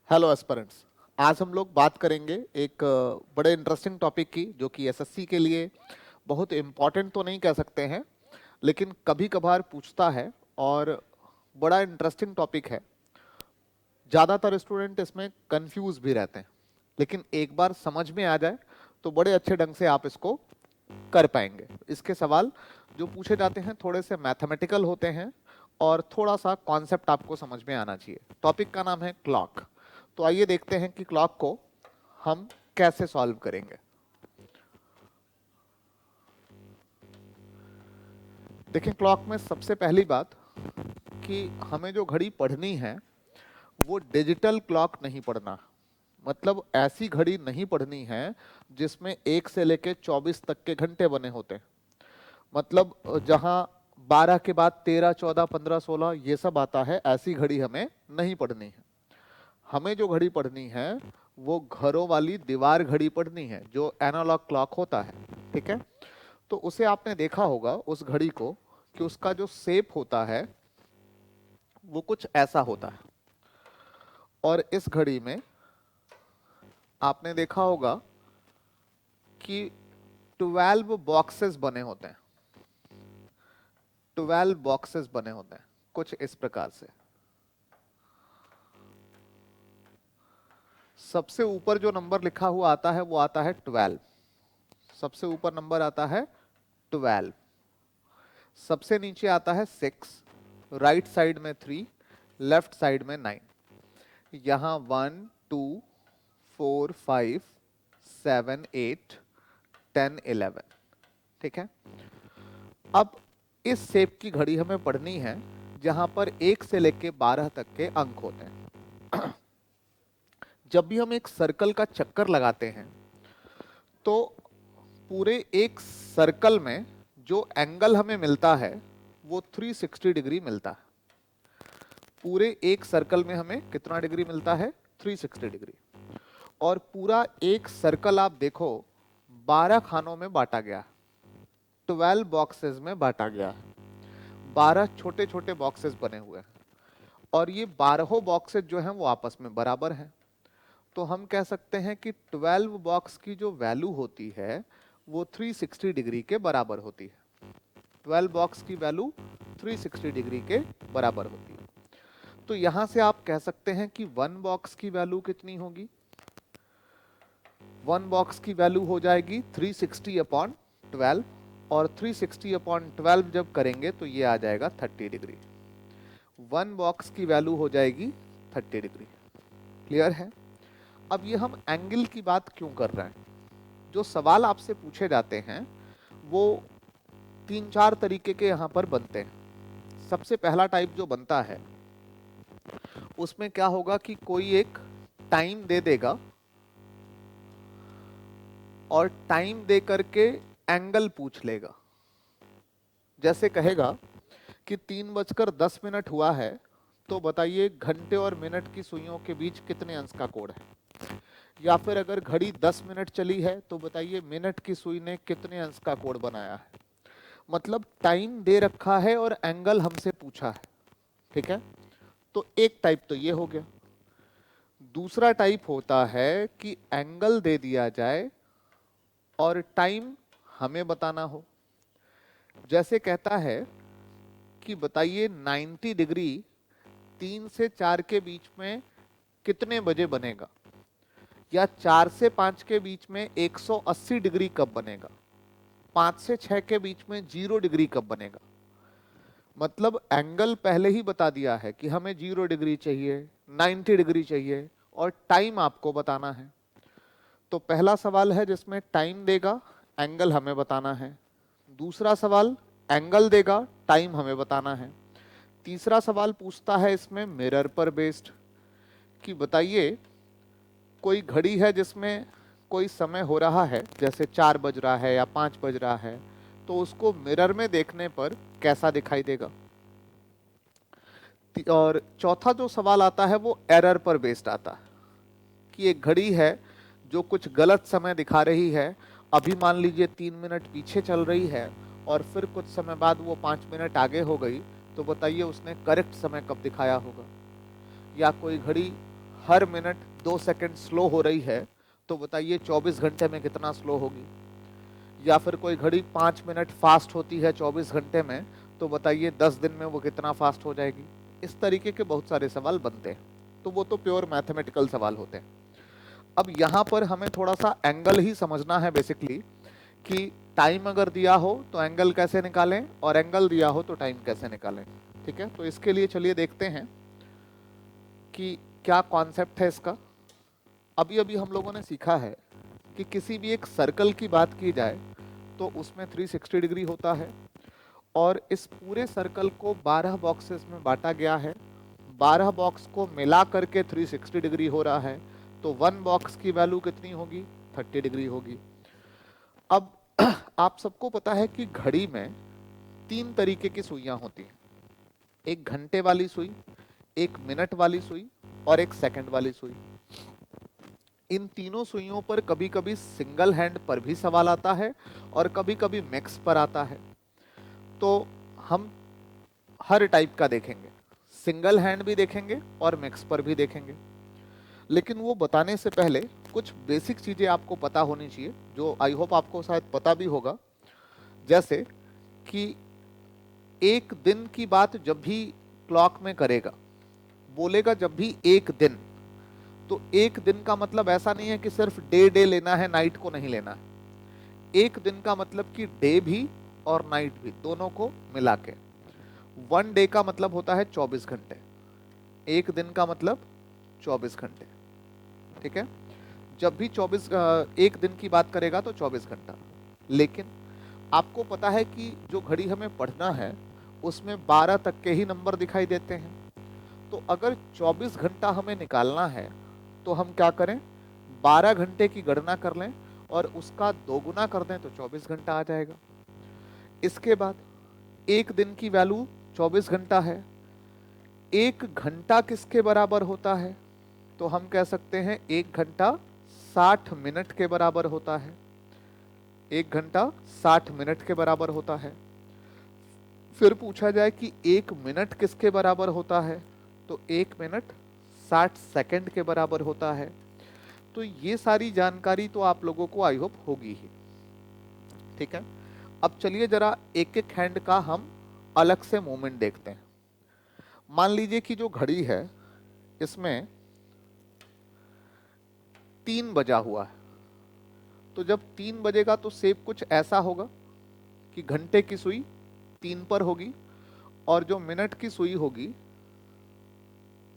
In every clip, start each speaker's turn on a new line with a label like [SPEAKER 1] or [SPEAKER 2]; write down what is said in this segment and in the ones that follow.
[SPEAKER 1] Hello aspirants. आज हम लोग बात करेंगे एक बड़े इंटरेस्टिंग टॉपिक की, जो कि एसएससी के लिए बहुत इम्पॉर्टेंट तो नहीं कह सकते हैं, लेकिन कभी कभार पूछता है और बड़ा इंटरेस्टिंग टॉपिक है। ज़्यादातर स्टूडेंट इसमें कंफ्यूज भी रहते हैं, लेकिन एक बार समझ में आ जाए तो बड़े अच्छे ढंग से आप इसको कर पाएंगे। इसके सवाल जो पूछे जाते हैं थोड़े से मैथमेटिकल होते हैं और थोड़ा सा कॉन्सेप्ट आपको समझ में आना चाहिए। टॉपिक का नाम है क्लॉक। तो आइए देखते हैं कि क्लॉक को हम कैसे सॉल्व करेंगे। देखिए, क्लॉक में सबसे पहली बात कि हमें जो घड़ी पढ़नी है वो डिजिटल क्लॉक नहीं पढ़ना। मतलब ऐसी घड़ी नहीं पढ़नी है जिसमें 1 से लेके 24 तक के घंटे बने होते हैं। मतलब जहां 12 के बाद 13, 14, 15, 16 ये सब आता है, ऐसी घड़ी हमें नहीं पढ़नी है। हमें जो घड़ी पढ़नी है वो घरों वाली दीवार घड़ी पढ़नी है, जो एनालॉग क्लॉक होता है। ठीक है। तो उसे आपने देखा होगा उस घड़ी को, कि उसका जो शेप होता है वो कुछ ऐसा होता है। और इस घड़ी में आपने देखा होगा कि 12 बॉक्सेस बने होते हैं। 12 बॉक्सेस बने होते हैं कुछ इस प्रकार से। सबसे ऊपर जो नंबर लिखा हुआ आता है वो आता है 12। सबसे ऊपर नंबर आता है 12। सबसे नीचे आता है 6, राइट साइड में 3, लेफ्ट साइड में 9। यहां 1, 2, 4, 5, 7, 8, 10, 11। ठीक है। अब इस शेप की घड़ी हमें पढ़नी है जहां पर 1 से लेके 12 तक के अंक होते हैं। जब भी हम एक सर्कल का चक्कर लगाते हैं तो पूरे एक सर्कल में जो एंगल हमें मिलता है वो 360 डिग्री मिलता है। पूरे एक सर्कल में हमें कितना डिग्री मिलता है? 360 डिग्री। और पूरा एक सर्कल आप देखो 12 खानों में बांटा गया, 12 बॉक्सेस में बांटा गया है। 12 छोटे छोटे बॉक्सेस बने हुए हैं और ये 12 बॉक्सेस जो हैं वो आपस में बराबर हैं। तो हम कह सकते हैं कि 12 बॉक्स की जो वैल्यू होती है वो 360 डिग्री के बराबर होती है। 12 बॉक्स की वैल्यू 360 डिग्री के बराबर होती है। तो यहां से आप कह सकते हैं कि 1 बॉक्स की वैल्यू कितनी होगी? 1 बॉक्स की वैल्यू हो जाएगी 360 अपॉन 12, और 360 अपॉन 12 जब करेंगे तो ये आ जाएगा 30 डिग्री। 1 बॉक्स की वैल्यू हो जाएगी 30 डिग्री। क्लियर है? अब ये हम एंगल की बात क्यों कर रहे हैं? जो सवाल आपसे पूछे जाते हैं वो 3-4 तरीके के यहां पर बनते हैं। सबसे पहला टाइप जो बनता है उसमें क्या होगा कि कोई एक टाइम दे देगा और टाइम दे करके एंगल पूछ लेगा। जैसे कहेगा कि 3:10 हुआ है, तो बताइए घंटे और मिनट की सुइयों के बीच कितने अंश का कोण है। या फिर अगर घड़ी 10 मिनट चली है तो बताइए मिनट की सुई ने कितने अंश का कोण बनाया है। मतलब टाइम दे रखा है और एंगल हमसे पूछा है। ठीक है। तो एक टाइप तो ये हो गया। दूसरा टाइप होता है कि एंगल दे दिया जाए और टाइम हमें बताना हो। जैसे कहता है कि बताइए 90 डिग्री 3 से 4 के बीच में कितने बजे बनेगा, या 4 से 5 के बीच में 180 डिग्री कब बनेगा, 5 से 6 के बीच में 0 डिग्री कब बनेगा। मतलब एंगल पहले ही बता दिया है कि हमें 0 डिग्री चाहिए, 90 डिग्री चाहिए, और टाइम आपको बताना है। तो पहला सवाल है जिसमें टाइम देगा, एंगल हमें बताना है। दूसरा सवाल एंगल देगा, टाइम हमें बताना है। तीसरा सवाल पूछता है इसमें मिरर पर बेस्ड, कि बताइए कोई घड़ी है जिसमें कोई समय हो रहा है, जैसे 4 बज रहा है या 5 बज रहा है, तो उसको मिरर में देखने पर कैसा दिखाई देगा। और चौथा जो सवाल आता है वो एरर पर बेस्ड आता है, कि एक घड़ी है जो कुछ गलत समय दिखा रही है। अभी मान लीजिए 3 मिनट पीछे चल रही है और फिर कुछ समय बाद वो 5 मिनट आगे हो गई, तो बताइए उसने करेक्ट समय कब दिखाया होगा। या कोई घड़ी हर मिनट 2 सेकंड स्लो हो रही है, तो बताइए 24 घंटे में कितना स्लो होगी। या फिर कोई घड़ी 5 मिनट फास्ट होती है 24 घंटे में, तो बताइए 10 दिन में वो कितना फास्ट हो जाएगी। इस तरीके के बहुत सारे सवाल बनते हैं, तो वो तो प्योर मैथमेटिकल सवाल होते हैं। अब यहाँ पर हमें थोड़ा सा एंगल ही समझना है बेसिकली, कि टाइम अगर दिया हो तो एंगल कैसे निकालें, और एंगल दिया हो तो टाइम कैसे निकालें। ठीक है, तो इसके लिए चलिए देखते हैं कि क्या कॉन्सेप्ट है इसका। अभी अभी हम लोगों ने सीखा है कि किसी भी एक सर्कल की बात की जाए तो उसमें 360 डिग्री होता है, और इस पूरे सर्कल को 12 बॉक्सेस में बांटा गया है। 12 बॉक्स को मिला करके 360 डिग्री हो रहा है, तो 1 बॉक्स की वैल्यू कितनी होगी, 30 डिग्री होगी। अब आप सबको पता है कि घड़ी में 3 तरीके की सुइयां होती हैं, एक घंटे वाली सुई, एक मिनट वाली सुई और एक सेकंड वाली सुई। इन तीनों सुइयों पर कभी कभी सिंगल हैंड पर भी सवाल आता है और कभी कभी मिक्स पर आता है। तो हम हर टाइप का देखेंगे, सिंगल हैंड भी देखेंगे और मिक्स पर भी देखेंगे। लेकिन वो बताने से पहले कुछ बेसिक चीजें आपको पता होनी चाहिए, जो आई होप आपको शायद पता भी होगा। जैसे कि एक दिन की बात जब भी क्लॉक में करेगा, बोलेगा जब भी एक दिन, तो एक दिन का मतलब ऐसा नहीं है कि सिर्फ डे डे लेना है, नाइट को नहीं लेना है। एक दिन का मतलब कि डे भी और नाइट भी, दोनों को मिला के। 1 डे का मतलब होता है 24 घंटे, एक दिन का मतलब 24 घंटे। ठीक है, जब भी 24 एक दिन की बात करेगा तो 24 घंटा। लेकिन आपको पता है कि जो घड़ी हमें पढ़ना है उसमें 12 तक के ही नंबर दिखाई देते हैं। तो अगर 24 घंटा हमें निकालना है तो हम क्या करें, 12 घंटे की गणना कर लें और उसका 2 गुना कर दें तो 24 घंटा आ जाएगा। इसके बाद एक दिन की वैल्यू 24 घंटा है। एक घंटा किसके बराबर होता है, तो हम कह सकते हैं एक घंटा 60 मिनट के बराबर होता है। एक घंटा 60 मिनट के बराबर होता है। फिर पूछा जाए कि एक मिनट किसके बराबर होता है, तो एक मिनट 60 सेकंड के बराबर होता है। तो ये सारी जानकारी तो आप लोगों को आई होप होगी ही। ठीक है, अब चलिए जरा एक एक हैंड का हम अलग से मूवमेंट देखते हैं। मान लीजिए कि जो घड़ी है इसमें 3 बजा हुआ है, तो जब 3 बजेगा तो शेप कुछ ऐसा होगा कि घंटे की सुई 3 पर होगी और जो मिनट की सुई होगी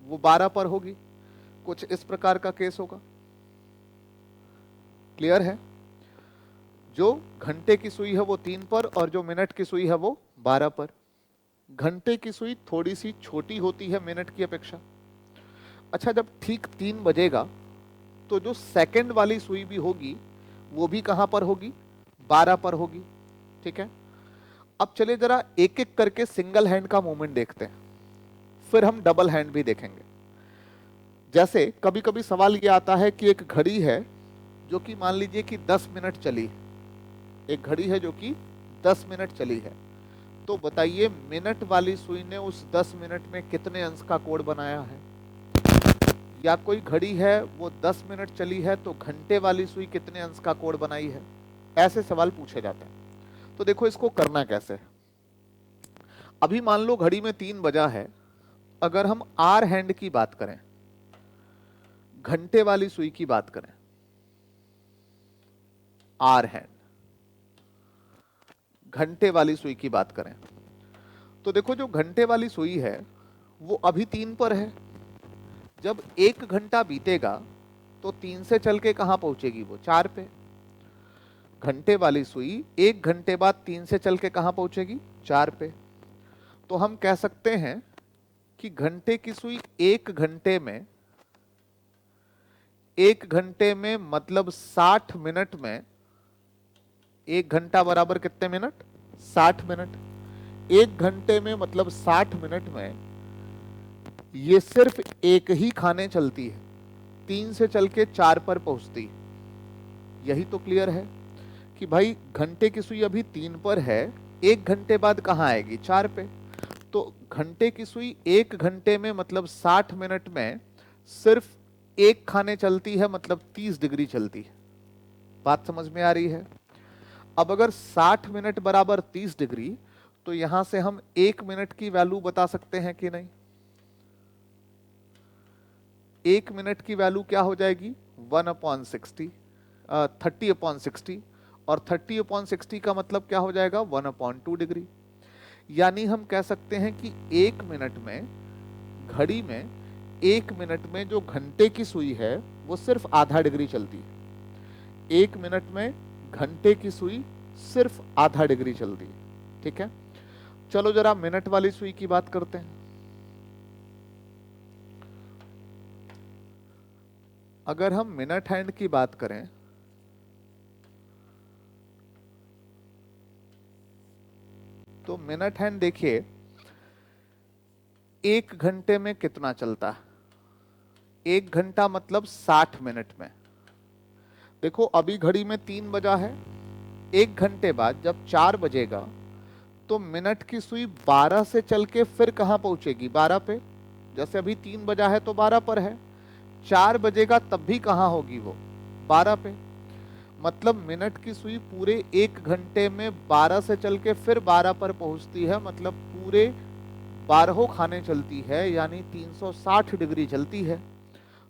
[SPEAKER 1] वो 12 पर होगी। कुछ इस प्रकार का केस होगा। क्लियर है, जो घंटे की सुई है वो 3 पर और जो मिनट की सुई है वो 12 पर। घंटे की सुई थोड़ी सी छोटी होती है मिनट की अपेक्षा। अच्छा, जब ठीक 3 बजेगा तो जो सेकंड वाली सुई भी होगी वो भी कहां पर होगी, 12 पर होगी। ठीक है, अब चलिए जरा एक एक करके सिंगल हैंड का मूवमेंट देखते हैं, फिर हम डबल हैंड भी देखेंगे। जैसे कभी कभी सवाल ये आता है कि एक घड़ी है जो कि मान लीजिए कि 10 मिनट चली, एक घड़ी है जो कि 10 मिनट चली है, तो बताइए मिनट वाली सुई ने उस 10 मिनट में कितने अंश का कोण बनाया है। या कोई घड़ी है वो 10 मिनट चली है तो घंटे वाली सुई कितने अंश का कोण बनाई है। ऐसे सवाल पूछे जाते हैं। तो देखो इसको करना कैसे। अभी मान लो घड़ी में 3 बजा है, अगर हम आर हैंड की बात करें, घंटे वाली सुई की बात करें, आर हैंड घंटे वाली सुई की बात करें, तो देखो जो घंटे वाली सुई है वो अभी 3 पर है। जब 1 घंटा बीतेगा तो 3 से चल के कहां पहुंचेगी, वो 4 पे। घंटे वाली सुई 1 घंटे बाद 3 से चल के कहां पहुंचेगी, 4 पे। तो हम कह सकते हैं कि घंटे की सुई 1 घंटे में मतलब 60 मिनट में, 1 घंटा बराबर कितने मिनट, 60 मिनट। 1 घंटे में मतलब 60 मिनट में ये सिर्फ एक ही खाने चलती है, 3 से चल के 4 पर पहुंचती। यही तो क्लियर है कि भाई घंटे की सुई अभी 3 पर है, 1 घंटे बाद कहां आएगी, 4 पे। तो घंटे की सुई 1 घंटे में मतलब 60 मिनट में सिर्फ 1 खाने चलती है मतलब 30 डिग्री चलती है। बात समझ में आ रही है? अब अगर 60 मिनट बराबर 30 डिग्री, तो यहां से हम 1 मिनट की वैल्यू बता सकते हैं कि नहीं? 1 मिनट की वैल्यू क्या हो जाएगी? 1/60, 30/60, और 30/60 का मतलब क्या हो जाएगा? 1/2 डिग्री। यानी हम कह सकते हैं कि 1 मिनट में, घड़ी में 1 मिनट में जो घंटे की सुई है वो सिर्फ आधा डिग्री चलती है। 1 मिनट में घंटे की सुई सिर्फ आधा डिग्री चलती है। ठीक है, चलो जरा मिनट वाली सुई की बात करते हैं। अगर हम मिनट हैंड की बात करें, तो मिनट हैंड देखिए 1 घंटे में कितना चलता है? 1 घंटा मतलब 60 मिनट में। देखो अभी घड़ी में 3 बजा है, 1 घंटे बाद जब 4 बजेगा तो मिनट की सुई 12 से चल के फिर कहां पहुंचेगी? 12 पे। जैसे अभी 3 बजा है तो 12 पर है, 4 बजेगा तब भी कहां होगी वो? 12 पे। मतलब मिनट की सुई पूरे 1 घंटे में 12 से चल के फिर 12 पर पहुंचती है, मतलब पूरे 12 खाने चलती है, यानी 360 डिग्री चलती है।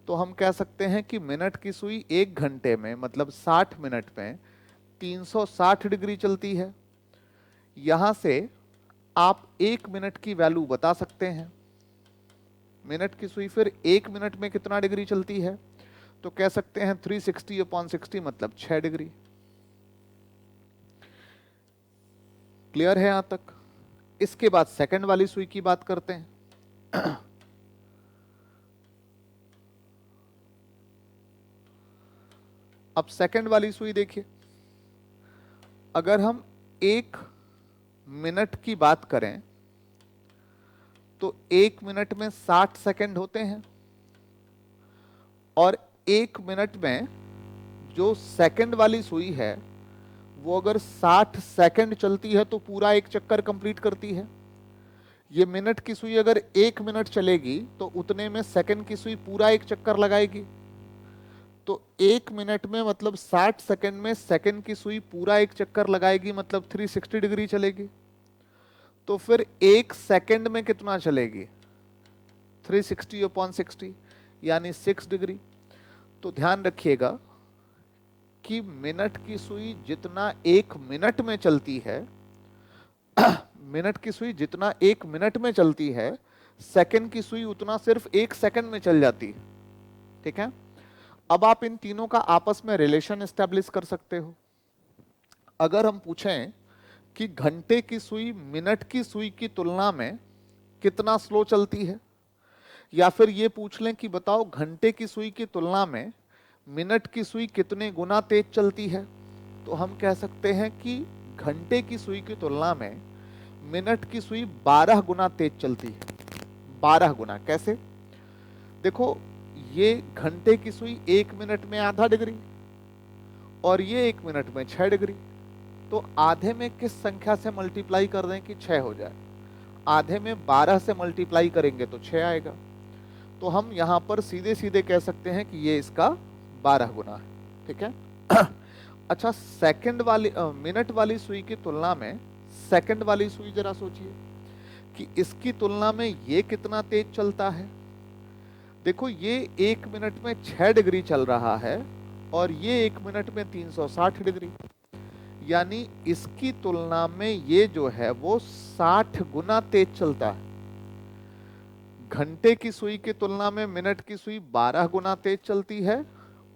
[SPEAKER 1] तो हम कह सकते हैं कि मिनट की सुई 1 घंटे में मतलब 60 मिनट में 360 डिग्री चलती है। यहां से आप 1 मिनट की वैल्यू बता सकते हैं। मिनट की सुई फिर 1 मिनट में कितना डिग्री चलती है? तो कह सकते हैं 360/60 मतलब 6 डिग्री। क्लियर है यहां तक? इसके बाद सेकंड वाली सुई की बात करते हैं। अब सेकंड वाली सुई देखिए, अगर हम 1 मिनट की बात करें तो 1 मिनट में 60 सेकंड होते हैं, और 1 मिनट में जो सेकंड वाली सुई है वो अगर 60 सेकंड चलती है तो पूरा एक चक्कर कंप्लीट करती है। ये मिनट की सुई अगर 1 मिनट चलेगी तो उतने में सेकंड की सुई पूरा एक चक्कर लगाएगी। तो 1 मिनट में मतलब 60 सेकंड में सेकंड की सुई पूरा एक चक्कर लगाएगी, मतलब 360 डिग्री चलेगी। तो फिर 1 सेकंड में कितना चलेगी? 360/60 यानी 6 डिग्री। तो ध्यान रखिएगा कि मिनट की सुई जितना 1 मिनट में चलती है, मिनट की सुई जितना 1 मिनट में चलती है, सेकंड की सुई उतना सिर्फ 1 सेकंड में चल जाती है। ठीक है, अब आप इन तीनों का आपस में रिलेशन एस्टेब्लिश कर सकते हो। अगर हम पूछें कि घंटे की सुई मिनट की सुई की तुलना में कितना स्लो चलती है, या फिर ये पूछ लें कि बताओ घंटे की सुई की तुलना में मिनट की सुई कितने गुना तेज चलती है, तो हम कह सकते हैं कि घंटे की सुई की तुलना में मिनट की सुई 12 गुना तेज चलती है। 12 गुना कैसे? देखो, ये घंटे की सुई 1 मिनट में आधा डिग्री और ये 1 मिनट में 6 डिग्री। तो आधे में किस संख्या से मल्टीप्लाई कर दें कि 6 हो जाए? आधे में 12 से मल्टीप्लाई करेंगे तो 6 आएगा। तो हम यहां पर सीधे सीधे कह सकते हैं कि ये इसका 12 गुना है। ठीक है। अच्छा, सेकंड वाली मिनट वाली सुई की तुलना में सेकंड वाली सुई जरा सोचिए कि इसकी तुलना में ये कितना तेज चलता है। देखो, ये 1 मिनट में 6 डिग्री चल रहा है और ये 1 मिनट में 360 डिग्री, यानी इसकी तुलना में ये जो है वो 60 गुना तेज चलता है। घंटे की सुई की तुलना में मिनट की सुई 12 गुना तेज चलती है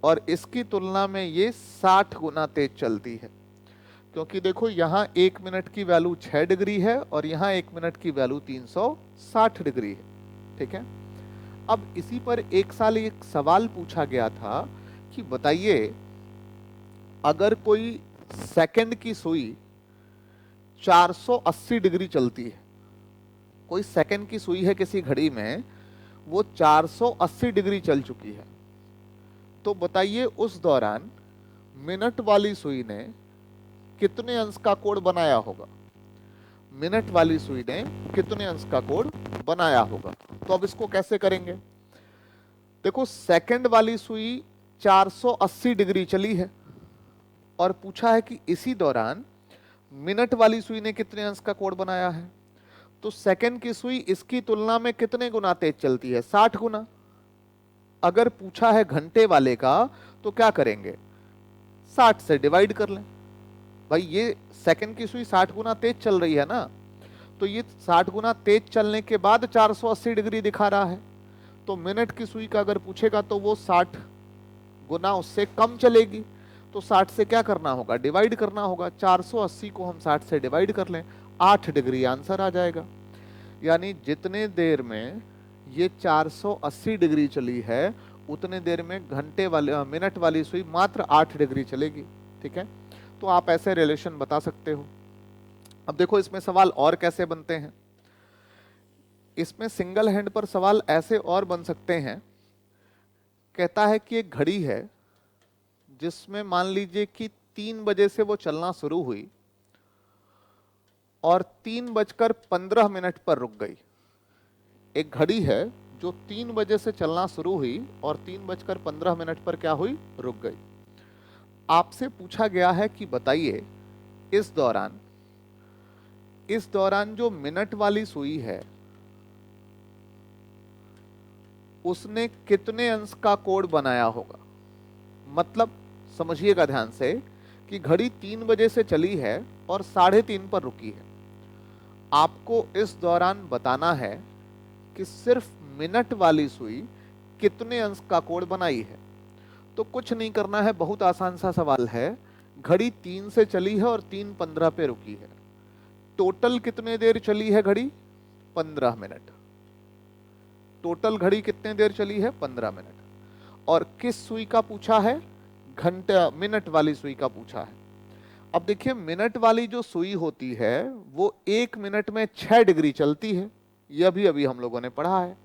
[SPEAKER 1] और इसकी तुलना में ये 60 गुना तेज चलती है, क्योंकि देखो यहां 1 मिनट की वैल्यू 6 डिग्री है और यहां 1 मिनट की वैल्यू 360 डिग्री है। ठीक है। अब इसी पर एक साल एक सवाल पूछा गया था कि बताइए, अगर कोई सेकंड की सुई 480 डिग्री चलती है, कोई सेकंड की सुई है किसी घड़ी में, वो 480 डिग्री चल चुकी है, तो बताइए उस दौरान मिनट वाली सुई ने कितने अंश का कोण बनाया होगा? मिनट वाली सुई ने कितने अंश का कोण बनाया होगा? तो अब इसको कैसे करेंगे? देखो सेकंड वाली सुई 480 डिग्री चली है और पूछा है कि इसी दौरान मिनट वाली सुई ने कितने अंश का कोण बनाया है। तो सेकंड की सुई इसकी तुलना में कितने गुना तेज चलती है? 60 गुना। अगर पूछा है घंटे वाले का तो क्या करेंगे? 60 से डिवाइड कर लें। भाई ये सेकंड की सुई 60 गुना तेज चल रही है ना, तो ये 60 गुना तेज चलने के बाद 480 डिग्री दिखा रहा है। तो मिनट की सुई का अगर पूछेगा तो वो 60 गुना उससे कम चलेगी। तो 60 से क्या करना होगा? डिवाइड करना होगा। 480 को हम 60 से डिवाइड कर लें, 8 डिग्री आंसर आ जाएगा। यानी जितने देर में ये 480 डिग्री चली है उतने देर में घंटे वाले मिनट वाली सुई मात्र 8 डिग्री चलेगी। ठीक है, तो आप ऐसे रिलेशन बता सकते हो। अब देखो इसमें सवाल और कैसे बनते हैं। इसमें सिंगल हैंड पर सवाल ऐसे और बन सकते हैं। कहता है कि एक घड़ी है जिसमें मान लीजिए कि 3 बजे से वो चलना शुरू हुई और 3:15 पर रुक गई। एक घड़ी है जो 3 बजे से चलना शुरू हुई और 3:15 पर क्या हुई? रुक गई। आपसे पूछा गया है कि बताइए इस दौरान जो मिनट वाली सुई है उसने कितने अंश का कोण बनाया होगा। मतलब समझिएगा ध्यान से कि घड़ी 3 बजे से चली है और 3:30 पर रुकी है। आपको इस दौरान बताना है कि सिर्फ मिनट वाली सुई कितने अंश का कोण बनाई है। तो कुछ नहीं करना है, बहुत आसान सा सवाल है। घड़ी 3 से चली है और 3:15 पे रुकी है। टोटल कितने देर चली है घड़ी? 15 मिनट। टोटल घड़ी कितने देर चली है? 15 मिनट। और किस सुई का पूछा है? घंटा मिनट वाली सुई का पूछा है। अब देखिए मिनट वाली जो सुई होती है वो 1 मिनट में 6 डिग्री चलती है, यह भी अभी हम लोगों ने पढ़ा है।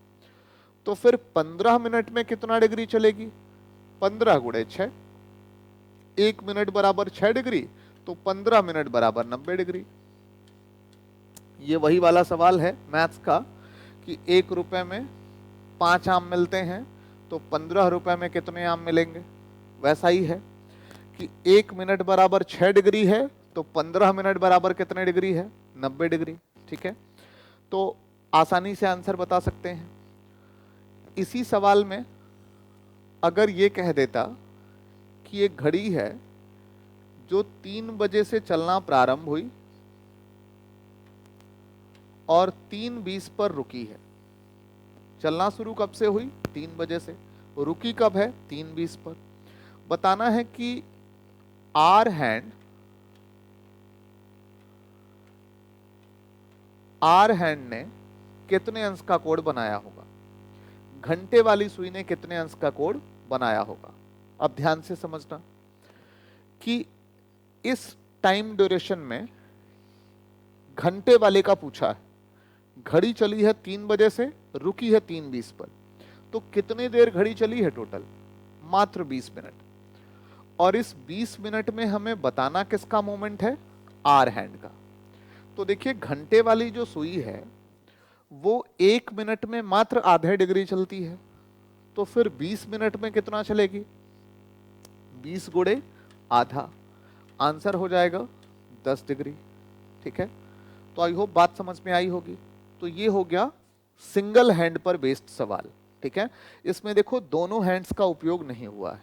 [SPEAKER 1] तो फिर 15 मिनट में कितना डिग्री चलेगी? 15 गुणे 6, 1 मिनट बराबर 6 डिग्री, तो 15 मिनट बराबर 90 डिग्री। ये वही वाला सवाल है मैथ्स का कि 1 रुपए में 5 आम मिलते हैं तो 15 रुपए में कितने आम मिलेंगे। वैसा ही है कि 1 मिनट बराबर 6 डिग्री है तो 15 मिनट बराबर कितने डिग्री है? 90 डिग्री। ठीक है, तो आसानी से आंसर बता सकते हैं। इसी सवाल में अगर ये कह देता कि एक घड़ी है जो 3 बजे से चलना प्रारंभ हुई और 3:20 पर रुकी है। चलना शुरू कब से हुई? 3 बजे से। रुकी कब है? 3:20 पर। बताना है कि आर हैंड ने कितने अंश का कोण बनाया होगा। घंटे वाली सुई ने कितने अंश का कोण बनाया होगा। अब ध्यान से समझना कि इस टाइम ड्यूरेशन में घंटे वाले का पूछा है। घड़ी चली है 3 बजे से, रुकी है 3:20 पर, तो कितने देर घड़ी चली है टोटल? मात्र 20 मिनट। और इस 20 मिनट में हमें बताना किसका मोमेंट है? आर हैंड का। तो देखिए घंटे वाली जो सुई है वो 1 मिनट में मात्र आधे डिग्री चलती है, तो फिर 20 मिनट में कितना चलेगी? 20 गुणे आधा, आंसर हो जाएगा 10 डिग्री। ठीक है, तो आई होप बात समझ में आई होगी। तो ये हो गया सिंगल हैंड पर बेस्ड सवाल। ठीक है, इसमें देखो दोनों हैंड्स का उपयोग नहीं हुआ है,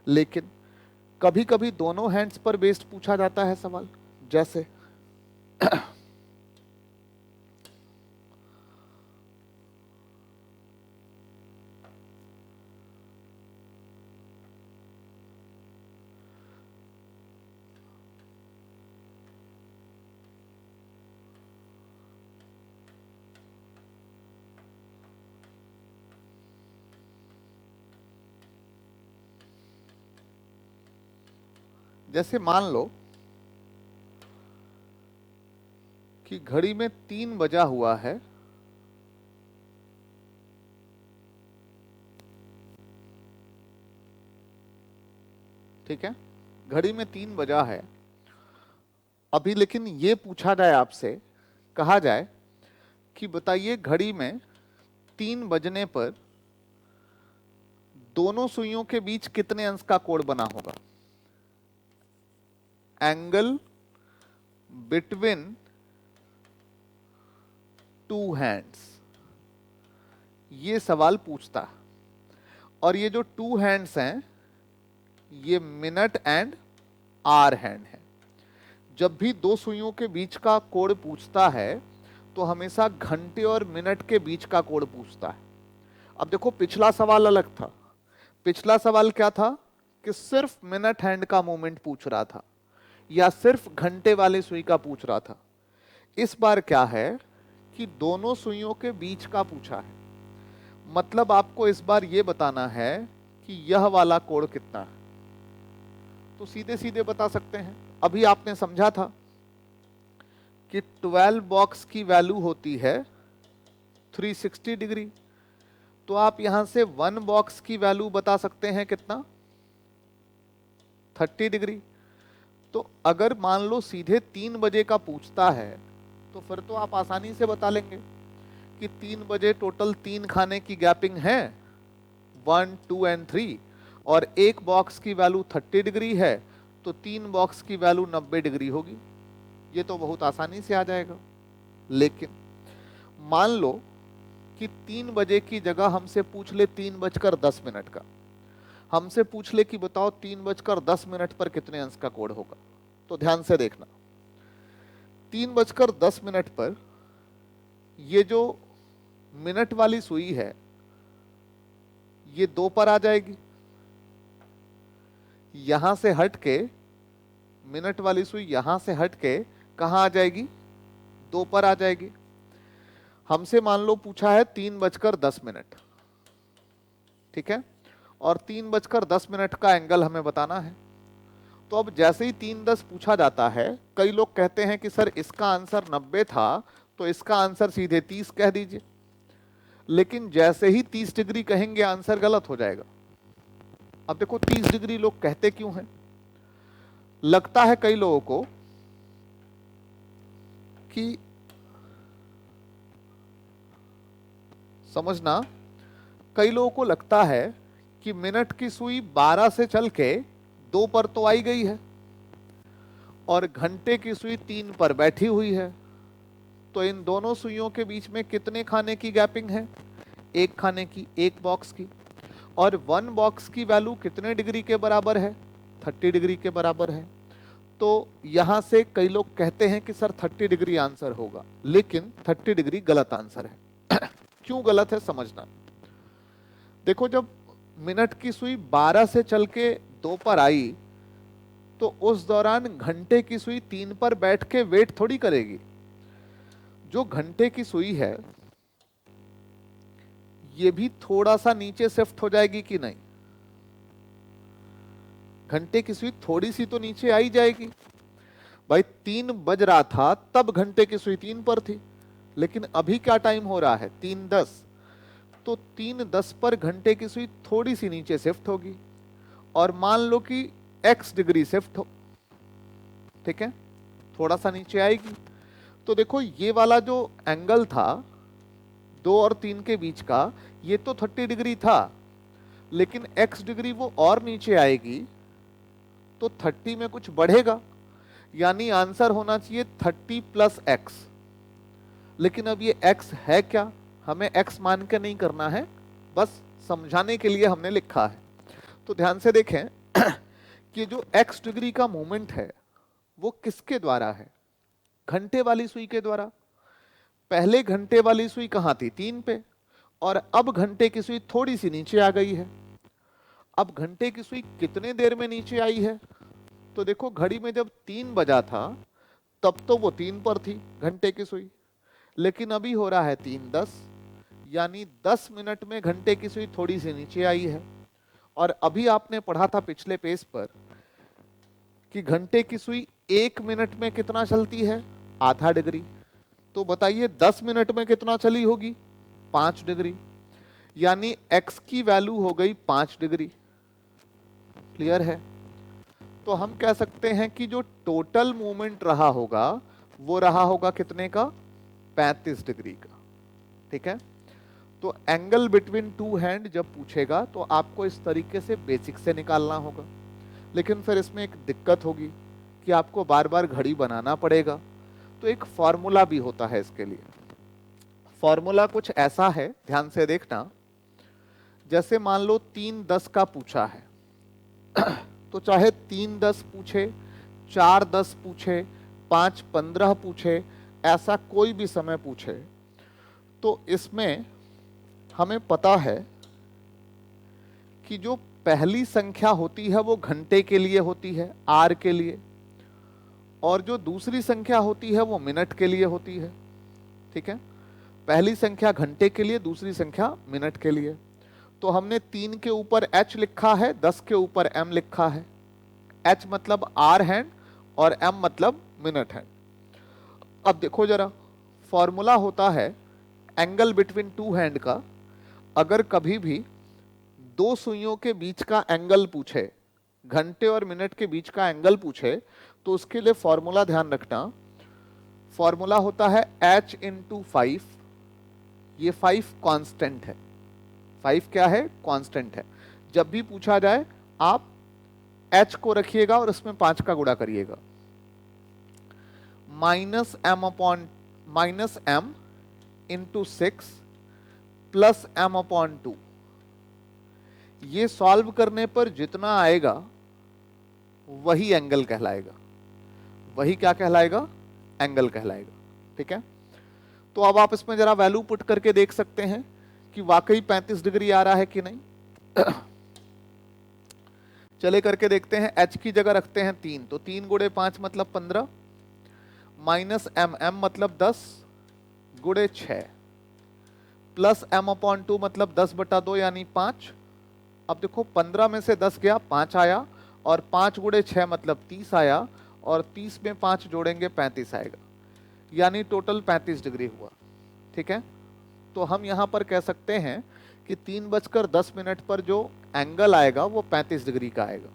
[SPEAKER 1] लेकिन कभी कभी दोनों हैंड्स पर बेस्ड पूछा जाता है सवाल। जैसे जैसे मान लो कि घड़ी में 3 बजा हुआ है ठीक है, घड़ी में 3 बजा है अभी, लेकिन ये पूछा जाए आपसे, कहा जाए कि बताइए घड़ी में 3 बजने पर दोनों सुइयों के बीच कितने अंश का कोण बना होगा? एंगल बिटवीन टू हैंड्स, ये सवाल पूछता है। और ये जो टू हैंड्स हैं ये मिनट एंड आर हैंड है। जब भी दो सुइयों के बीच का कोण पूछता है तो हमेशा घंटे और मिनट के बीच का कोण पूछता है। अब देखो पिछला सवाल अलग था। पिछला सवाल क्या था कि सिर्फ मिनट हैंड का मूवमेंट पूछ रहा था या सिर्फ घंटे वाले सुई का पूछ रहा था। इस बार क्या है कि दोनों सुइयों के बीच का पूछा है। मतलब आपको इस बार यह बताना है कि यह वाला कोण कितना है। तो सीधे सीधे बता सकते हैं। अभी आपने समझा था कि 12 बॉक्स की वैल्यू होती है 360 डिग्री। तो आप यहां से 1 बॉक्स की वैल्यू बता सकते हैं कितना? 30 डिग्री। तो अगर मान लो सीधे 3 बजे का पूछता है तो फिर तो आप आसानी से बता लेंगे कि 3 बजे टोटल 3 खाने की गैपिंग है, 1, 2 एंड 3, और एक बॉक्स की वैल्यू 30 डिग्री है तो 3 बॉक्स की वैल्यू 90 डिग्री होगी। ये तो बहुत आसानी से आ जाएगा। लेकिन मान लो कि 3 बजे की जगह हमसे पूछ ले 3:10 का, हमसे पूछ ले कि बताओ 3:10 पर कितने अंश का कोण होगा। तो ध्यान से देखना, 3:10 पर ये जो मिनट वाली सुई है ये 2 पर आ जाएगी। यहां से हट के मिनट वाली सुई यहां से हट के कहां आ जाएगी? 2 पर आ जाएगी। हमसे मान लो पूछा है 3:10, ठीक है, और 3:10 का एंगल हमें बताना है। तो अब जैसे ही 3:10 पूछा जाता है, कई लोग कहते हैं कि सर इसका आंसर 90 था तो इसका आंसर सीधे 30 कह दीजिए। लेकिन जैसे ही 30 डिग्री कहेंगे आंसर गलत हो जाएगा। अब देखो 30 डिग्री लोग कहते क्यों हैं? लगता है कई लोगों को कि समझना, कई लोगों को लगता है कि मिनट की सुई 12 से चल के 2 पर तो आई गई है और घंटे की सुई 3 पर बैठी हुई है। तो इन दोनों सुइयों के बीच में कितने खाने की गैपिंग है? 1 खाने की, 1 बॉक्स की। और 1 बॉक्स की वैल्यू कितने डिग्री के बराबर है? 30 डिग्री के बराबर है। तो यहां से कई लोग कहते हैं कि सर 30 डिग्री आंसर होगा, लेकिन 30 डिग्री गलत आंसर है। क्यों गलत है समझना। देखो जब मिनट की सुई 12 से चल के 2 पर आई तो उस दौरान घंटे की सुई 3 पर बैठ के वेट थोड़ी करेगी। जो घंटे की सुई है ये भी थोड़ा सा नीचे शिफ्ट हो जाएगी कि नहीं? घंटे की सुई थोड़ी सी तो नीचे आई जाएगी। भाई 3 बज रहा था तब घंटे की सुई 3 पर थी, लेकिन अभी क्या टाइम हो रहा है? 3:10। तो 3:10 पर घंटे की सुई थोड़ी सी नीचे शिफ्ट होगी और मान लो कि x डिग्री शिफ्ट हो, ठीक है, थोड़ा सा नीचे आएगी। तो देखो ये वाला जो एंगल था 2 और 3 के बीच का, ये तो 30 डिग्री था, लेकिन x डिग्री वो और नीचे आएगी तो 30 में कुछ बढ़ेगा, यानी आंसर होना चाहिए 30 + x। लेकिन अब ये x है क्या? हमें x मान के नहीं करना है, बस समझाने के लिए हमने लिखा है। तो ध्यान से देखें कि जो x डिग्री का मूवमेंट है वो किसके द्वारा है? घंटे वाली सुई के द्वारा। पहले घंटे वाली सुई कहां थी? 3 पे, और अब घंटे की सुई थोड़ी सी नीचे आ गई है। अब घंटे की सुई कितने देर में नीचे आई है? तो देखो घड़ी में जब 3 बजा था तब तो वो 3 पर थी घंटे की सुई, लेकिन अभी हो रहा है 3:10, यानी 10 मिनट में घंटे की सुई थोड़ी सी नीचे आई है। और अभी आपने पढ़ा था पिछले पेज पर कि घंटे की सुई 1 मिनट में कितना चलती है? ½ डिग्री। तो बताइए 10 मिनट में कितना चली होगी? 5 डिग्री। यानी x की वैल्यू हो गई 5 डिग्री। क्लियर है? तो हम कह सकते हैं कि जो टोटल मूवमेंट रहा होगा वो रहा होगा कितने का? 35 डिग्री का। ठीक है, तो एंगल बिटवीन टू हैंड जब पूछेगा तो आपको इस तरीके से बेसिक से निकालना होगा, लेकिन फिर इसमें एक दिक्कत होगी कि आपको बार बार घड़ी बनाना पड़ेगा। तो एक फॉर्मूला भी होता है इसके लिए। फॉर्मूला कुछ ऐसा है, ध्यान से देखना। जैसे मान लो 3-10 का पूछा है, तो चाहे 3-10 पूछे, 4-10 पूछे, 5-15 पूछे, ऐसा कोई भी समय पूछे, तो इसमें हमें पता है कि जो पहली संख्या होती है वो घंटे के लिए होती है, आर के लिए, और जो दूसरी संख्या होती है वो मिनट के लिए होती है। ठीक है, पहली संख्या घंटे के लिए, दूसरी संख्या मिनट के लिए। तो हमने 3 के ऊपर h लिखा है, 10 के ऊपर m लिखा है। h मतलब आर हैंड और m मतलब मिनट हैंड। अब देखो जरा, फॉर्मूला होता है एंगल बिटवीन टू हैंड का। अगर कभी भी दो सुइयों के बीच का एंगल पूछे, घंटे और मिनट के बीच का एंगल पूछे, तो उसके लिए फॉर्मूला ध्यान रखना। फॉर्मूला होता है h इंटू 5। ये 5 कांस्टेंट है। 5 क्या है? कांस्टेंट है। जब भी पूछा जाए आप h को रखिएगा और उसमें 5 का गुणा करिएगा। Minus m into 6 plus m upon 2। ये सॉल्व करने पर जितना आएगा वही एंगल कहलाएगा। वही क्या कहलाएगा? एंगल कहलाएगा। ठीक है, तो अब आप इसमें जरा वैल्यू पुट करके देख सकते हैं कि वाकई 35 डिग्री आ रहा है कि नहीं। चले करके देखते हैं। h की जगह रखते हैं 3, तो 3 गुणे 5 मतलब 15, माइनस m मतलब 10 गुणे 6, प्लस m अपॉन 2 मतलब 10/2 यानी 5। अब देखो 15 में से 10 गया, 5 आया, और 5 गुणे 6 मतलब 30 आया, और 30 में 5 जोड़ेंगे 35 आएगा, यानी टोटल 35 डिग्री हुआ। ठीक है, तो हम यहां पर कह सकते हैं कि 3:10 पर जो एंगल आएगा वो 35 डिग्री का आएगा।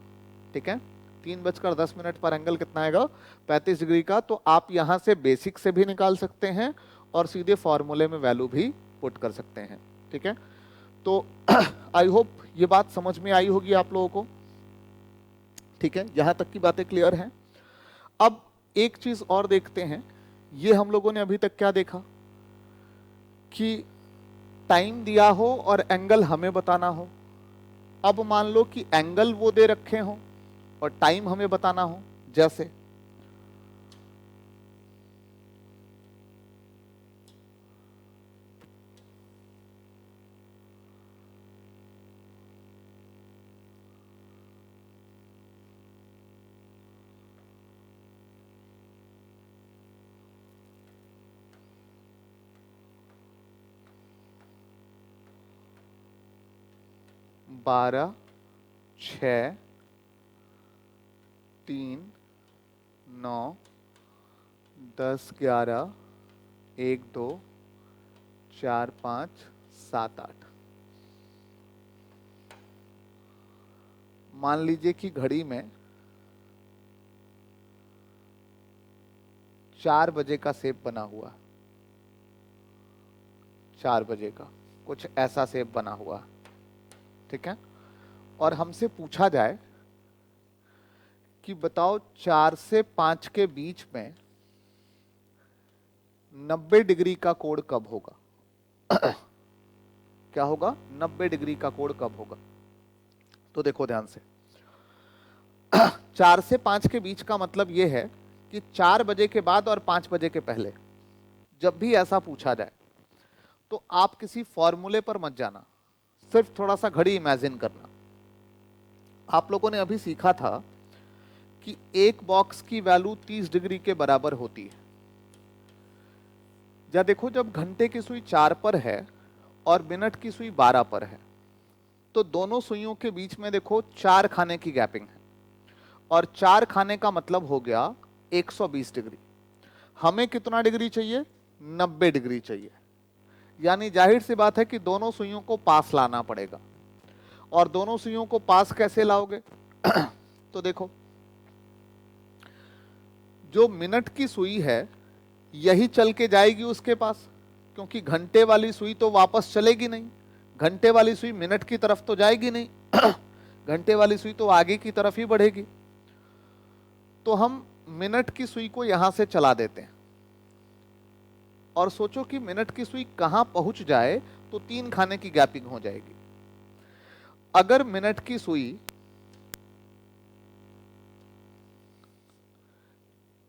[SPEAKER 1] ठीक है, 3:10 पर एंगल कितना आएगा? 35 डिग्री का। तो आप यहां से बेसिक से भी निकाल सकते हैं और सीधे फॉर्मूले में वैल्यू भी पुट कर सकते हैं। ठीक है, तो आई होप ये बात समझ में आई होगी आप लोगों को। ठीक है, यहां तक की बातें क्लियर हैं। अब एक चीज और देखते हैं। ये हम लोगों ने अभी तक क्या देखा कि टाइम दिया हो और एंगल हमें बताना हो। अब मान लो कि एंगल वो दे रखे हो और टाइम हमें बताना हो। जैसे बारह, 6, 3, 9, 10, 11, 1, 2, 4, 5, 7, 8। मान लीजिए कि घड़ी में 4 बजे का शेप बना हुआ, 4 बजे का कुछ ऐसा शेप बना हुआ। ठीक है, और हमसे पूछा जाए कि बताओ 4 से 5 के बीच में 90 डिग्री का कोण कब होगा? क्या होगा? 90 डिग्री का कोण कब होगा? तो देखो ध्यान से। 4 से 5 के बीच का मतलब यह है कि 4 बजे के बाद और 5 बजे के पहले जब भी ऐसा पूछा जाए तो आप किसी फॉर्मूले पर मत जाना, सिर्फ थोड़ा सा घड़ी इमेजिन करना। आप लोगों ने अभी सीखा था कि एक बॉक्स की वैल्यू 30 डिग्री के बराबर होती है। या देखो, जब घंटे की सुई 4 पर है और मिनट की सुई 12 पर है, तो दोनों सुइयों के बीच में देखो 4 खाने की गैपिंग है, और 4 खाने का मतलब हो गया 120 डिग्री। हमें कितना डिग्री चाहिए? 90 डिग्री चाहिए। यानी जाहिर सी बात है कि दोनों सुइयों को पास लाना पड़ेगा। और दोनों सुइयों को पास कैसे लाओगे? तो देखो, जो मिनट की सुई है यही चल के जाएगी उसके पास, क्योंकि घंटे वाली सुई तो वापस चलेगी नहीं, घंटे वाली सुई मिनट की तरफ तो जाएगी नहीं घंटे वाली सुई तो आगे की तरफ ही बढ़ेगी। तो हम मिनट की सुई को यहां से चला देते हैं और सोचो कि मिनट की सुई कहां पहुंच जाए तो 3 खाने की गैपिंग हो जाएगी। अगर मिनट की सुई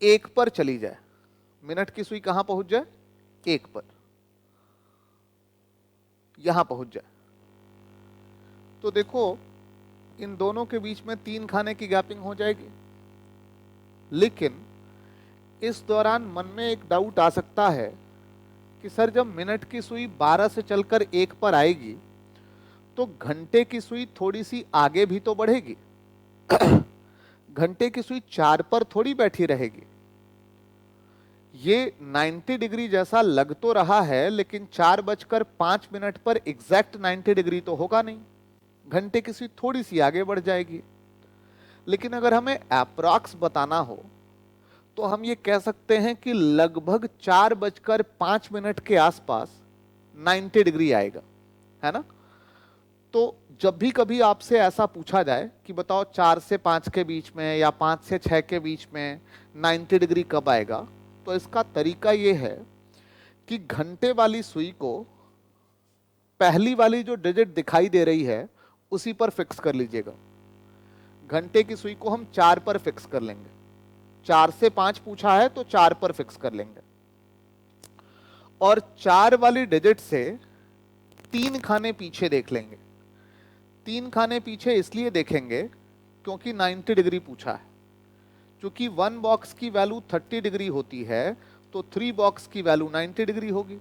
[SPEAKER 1] 1 पर चली जाए, मिनट की सुई कहां पहुंच जाए, 1 पर, यहां पहुंच जाए, तो देखो इन दोनों के बीच में 3 खाने की गैपिंग हो जाएगी। लेकिन इस दौरान मन में एक डाउट आ सकता है कि सर जब मिनट की सुई 12 से चलकर 1 पर आएगी तो घंटे की सुई थोड़ी सी आगे भी तो बढ़ेगी घंटे की सुई 4 पर थोड़ी बैठी रहेगी। ये 90 डिग्री जैसा लग तो रहा है, लेकिन 4:05 पर एग्जैक्ट 90 डिग्री तो होगा नहीं, घंटे की सुई थोड़ी सी आगे बढ़ जाएगी। लेकिन अगर हमें अप्रॉक्स बताना हो तो हम ये कह सकते हैं कि लगभग 4:05 के आसपास 90 डिग्री आएगा, है ना। तो जब भी कभी आपसे ऐसा पूछा जाए कि बताओ 4 से 5 के बीच में या 5 से 6 के बीच में 90 डिग्री कब आएगा, तो इसका तरीका ये है कि घंटे वाली सुई को पहली वाली जो डिजिट दिखाई दे रही है उसी पर फिक्स कर लीजिएगा। घंटे की सुई को हम 4 पर फिक्स कर लेंगे, 4 से 5 पूछा है तो 4 पर फिक्स कर लेंगे, और 4 वाली डिजिट से 3 खाने पीछे देख लेंगे। 3 खाने पीछे इसलिए देखेंगे क्योंकि 90 डिग्री पूछा है। क्योंकि 1 बॉक्स की वैल्यू 30 डिग्री होती है तो 3 बॉक्स की वैल्यू 90 डिग्री होगी।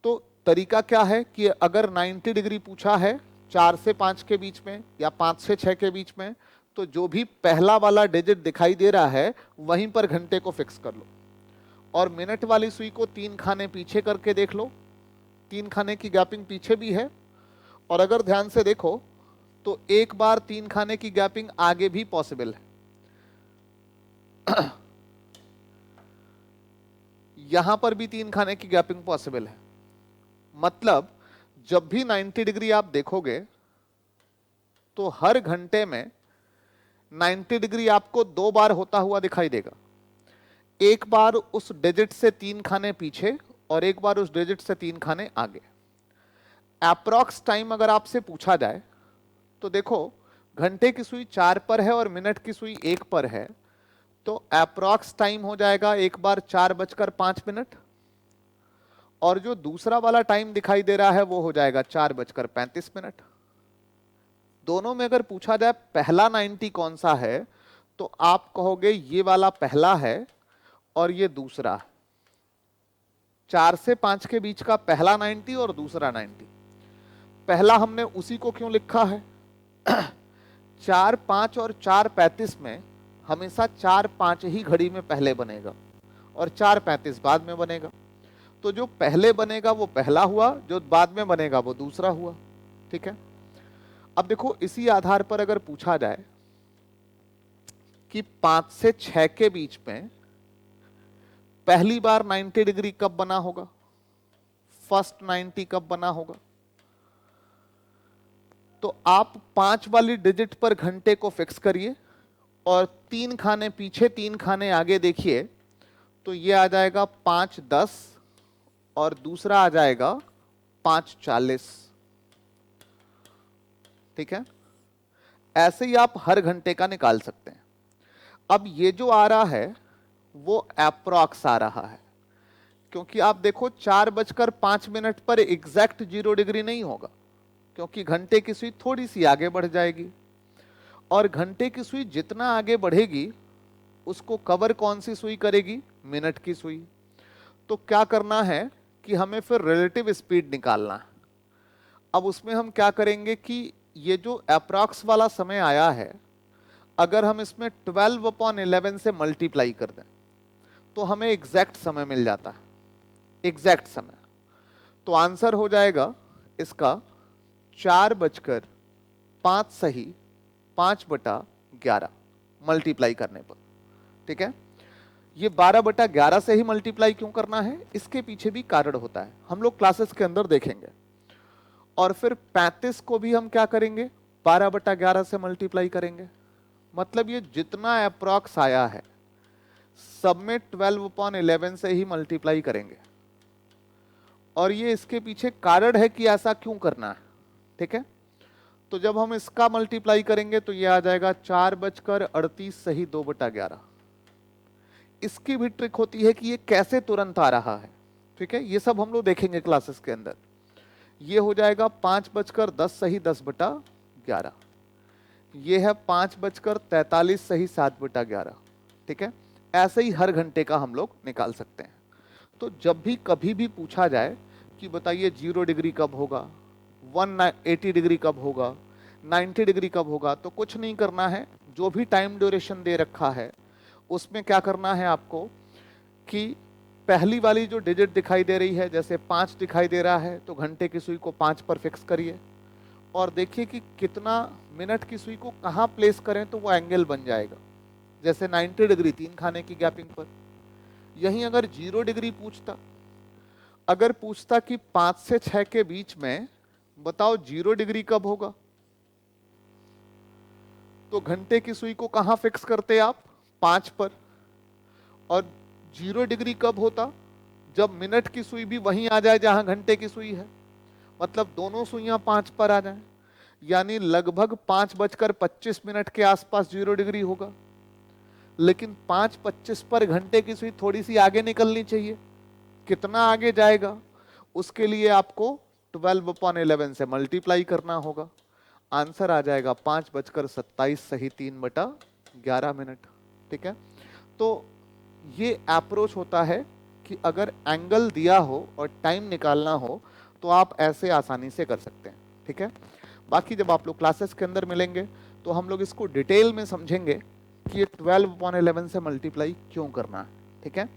[SPEAKER 1] तो तरीका क्या है कि अगर 90 डिग्री पूछा है 4 से 5 के बीच में या 5 से 6 के बीच में, तो जो भी पहला वाला डिजिट दिखाई दे रहा है वहीं पर घंटे को फिक्स कर लो, और मिनट वाली सुई को 3 खाने पीछे करके देख लो, 3 खाने की गैपिंग पीछे भी है। और अगर ध्यान से देखो तो एक बार 3 खाने की गैपिंग आगे भी पॉसिबल है यहां पर भी 3 खाने की गैपिंग पॉसिबल है। मतलब जब भी 90 डिग्री आप देखोगे तो हर घंटे में 90 डिग्री आपको 2 बार होता हुआ दिखाई देगा। एक बार उस डिजिट से 3 खाने पीछे और एक बार उस डिजिट से 3 खाने आगे। अप्रॉक्स टाइम अगर आपसे पूछा जाए तो देखो घंटे की सुई 4 पर है और मिनट की सुई 1 पर है, तो अप्रॉक्स टाइम हो जाएगा एक बार 4:05, और जो दूसरा वाला टाइम दिखाई दे रहा है वो हो जाएगा 4:35। दोनों में अगर पूछा जाए पहला 90 कौन सा है तो आप कहोगे ये वाला पहला है और ये दूसरा। 4 से 5 के बीच का पहला 90 और दूसरा 90। पहला हमने उसी को क्यों लिखा है 4, 5 और 4:35 में हमेशा 4:05 ही घड़ी में पहले बनेगा और 4:35 बाद में बनेगा। तो जो पहले बनेगा वो पहला हुआ, जो बाद में बनेगा वो दूसरा हुआ। ठीक है। अब देखो इसी आधार पर अगर पूछा जाए कि 5 से 6 के बीच में पहली बार 90 डिग्री कब बना होगा, फर्स्ट 90 कब बना होगा, तो आप 5 वाली डिजिट पर घंटे को फिक्स करिए और 3 खाने पीछे 3 खाने आगे देखिए, तो ये आ जाएगा 5:10 और दूसरा आ जाएगा 5:40। ठीक है। ऐसे ही आप हर घंटे का निकाल सकते हैं। अब ये जो आ रहा है वो अप्रॉक्स आ रहा है, क्योंकि आप देखो 4:05 पर एग्जैक्ट 0 डिग्री नहीं होगा, क्योंकि घंटे की सुई थोड़ी सी आगे बढ़ जाएगी, और घंटे की सुई जितना आगे बढ़ेगी उसको कवर कौन सी सुई करेगी, मिनट की सुई। तो क्या करना है कि हमें फिर रिलेटिव स्पीड निकालना है। अब उसमें हम क्या करेंगे कि ये जो अप्रॉक्स वाला समय आया है, अगर हम इसमें 12/11 से मल्टीप्लाई कर दें तो हमें एग्जैक्ट समय मिल जाता है, एग्जैक्ट समय। तो आंसर हो जाएगा इसका 4:05 सही 5/11 मल्टीप्लाई करने पर। ठीक है। ये 12/11 से ही मल्टीप्लाई क्यों करना है, इसके पीछे भी कारण होता है, हम लोग क्लासेस के अंदर देखेंगे। और फिर 35 को भी हम क्या करेंगे, 12/11 से मल्टीप्लाई करेंगे। मतलब ये जितना अप्रॉक्स आया है सब में 12/11 से ही मल्टीप्लाई करेंगे। और ये इसके पीछे कारण है कि ऐसा क्यों करना है, ठीक है। तो जब हम इसका मल्टीप्लाई करेंगे तो ये आ जाएगा 4:38 सही 2/11। इसकी भी ट्रिक होती है कि ये कैसे तुरंत आ रहा है, ठीक है, ये सब हम लोग देखेंगे क्लासेस के अंदर। ये हो जाएगा 5:10 सही 10/11। ये है 5:43 सही 7/11, ठीक है। ऐसे ही हर घंटे का हम लोग निकाल सकते हैं। तो जब भी कभी भी पूछा जाए कि बताइए 0 डिग्री कब होगा, 180 डिग्री कब होगा, 90 डिग्री कब होगा, तो कुछ नहीं करना है, जो भी टाइम ड्यूरेशन दे रखा है उसमें क्या करना है आपको कि पहली वाली जो डिजिट दिखाई दे रही है, जैसे 5 दिखाई दे रहा है तो घंटे की सुई को 5 पर फिक्स करिए और देखिए कि कितना मिनट की सुई को कहाँ प्लेस करें तो वो एंगल बन जाएगा। जैसे 90 डिग्री 3 खाने की गैपिंग पर। यहीं अगर 0 डिग्री पूछता, अगर पूछता कि 5 से 6 के बीच में बताओ 0 डिग्री कब होगा, तो घंटे की सुई को कहां फिक्स करते आप, 5 पर। और 0 डिग्री कब होता, जब मिनट की सुई भी वहीं आ जाए जहां घंटे की सुई है, मतलब दोनों सुइयां 5 पर आ जाएं, यानी लगभग 5:25 के आसपास 0 डिग्री होगा। लेकिन 5:25 पर घंटे की सुई थोड़ी सी आगे निकलनी चाहिए, कितना आगे जाएगा, उसके लिए आपको 12/11 से मल्टीप्लाई करना होगा। आंसर आ जाएगा 5:27 सही 3/11, ठीक है। तो ये अप्रोच होता है कि अगर एंगल दिया हो और टाइम निकालना हो तो आप ऐसे आसानी से कर सकते हैं, ठीक है। बाकी जब आप लोग क्लासेस के अंदर मिलेंगे तो हम लोग इसको डिटेल में समझेंगे कि ये 12/11 से मल्टीप्लाई क्यों करना है, ठीक है।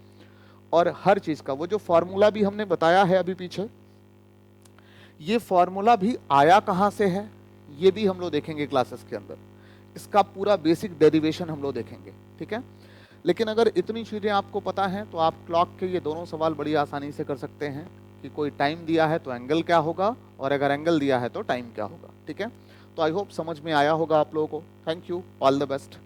[SPEAKER 1] और हर चीज का वो जो फॉर्मूला भी हमने बताया है अभी पीछे, ये फॉर्मूला भी आया कहां से है ये भी हम लोग देखेंगे क्लासेस के अंदर। इसका पूरा बेसिक डेरिवेशन हम लोग देखेंगे, ठीक है। लेकिन अगर इतनी चीजें आपको पता हैं तो आप क्लॉक के ये दोनों सवाल बड़ी आसानी से कर सकते हैं कि कोई टाइम दिया है तो एंगल क्या होगा, और अगर एंगल दिया है तो टाइम क्या होगा, ठीक है। तो आई होप समझ में आया होगा आप लोगों को। Thank you, all the best.